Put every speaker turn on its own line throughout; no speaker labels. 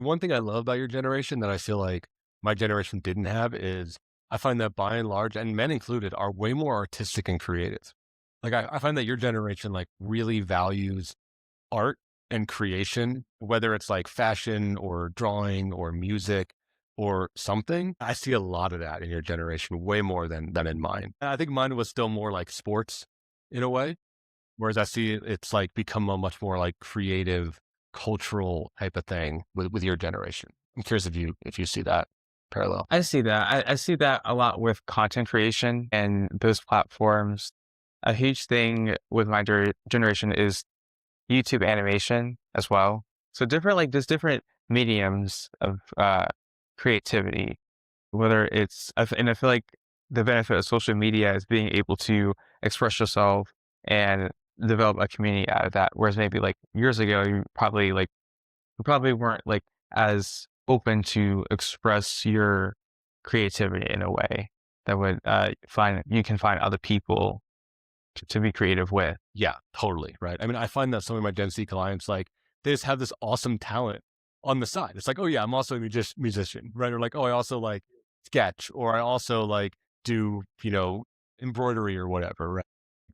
One thing I love about your generation that I feel like my generation didn't have is I find that by and large, and men included, are way more artistic and creative. Like I find that your generation like really values art and creation, whether it's like fashion or drawing or music or something. I see a lot of that in your generation, way more than in mine. I think mine was still more like sports in a way, whereas I see it's like become a much more like creative, cultural type of thing with your generation. I'm curious if you see that parallel.
I see that. I see that a lot with content creation and those platforms. A huge thing with my generation is YouTube animation as well. So different, like there's different mediums of creativity, whether and I feel like the benefit of social media is being able to express yourself and develop a community out of that. Whereas maybe like years ago, you probably weren't like as open to express your creativity in a way that would find you can find other people to be creative with.
Yeah, totally. Right. I mean, I find that some of my Gen Z clients, like, they just have this awesome talent on the side. It's like, oh, yeah, I'm also a musician, right? Or like, oh, I also like sketch, or I also like do, embroidery or whatever. Right.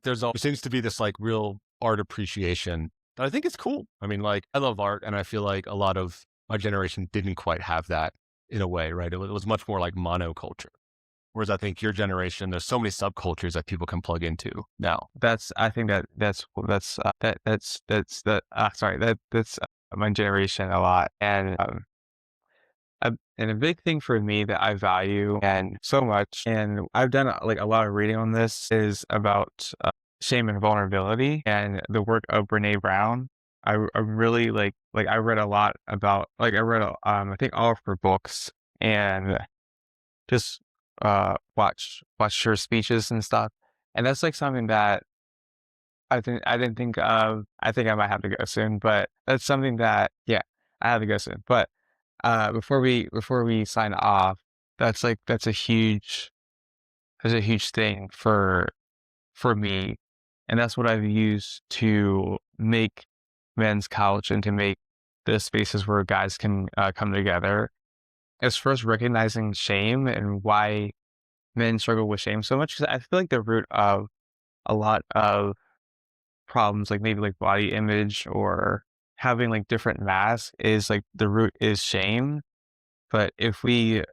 There seems to be this like real art appreciation that I think is cool. I mean, like, I love art, and I feel like a lot of my generation didn't quite have that in a way, right? It was much more like monoculture. Whereas I think your generation, there's so many subcultures that people can plug into now.
That's I think that's my generation a lot, and a big thing for me that I value and so much, and I've done like a lot of reading on this, is about shame and vulnerability and the work of Brene Brown. I really I read a lot about I read I think all of her books and just watch her speeches and stuff, and that's like something that I didn't think of. I think I might have to go soon, but that's something that yeah, I have to go soon. But before we sign off, that's a huge thing for me, and that's what I've used to make men's couch and to make the spaces where guys can come together. Is first recognizing shame and why men struggle with shame so much. Because I feel like the root of a lot of problems, like maybe like body image or having like different masks, is like the root is shame. But if we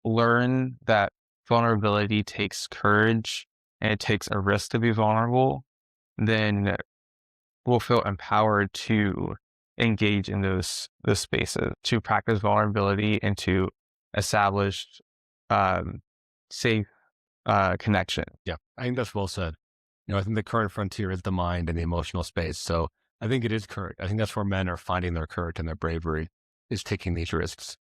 learn that vulnerability takes courage and it takes a risk to be vulnerable, then we'll feel empowered to engage in those spaces, to practice vulnerability and to establish um, safe connection.
Yeah, I think that's well said. I think the current frontier is the mind and the emotional space. So I think it is courage. I think that's where men are finding their courage and their bravery is taking these risks.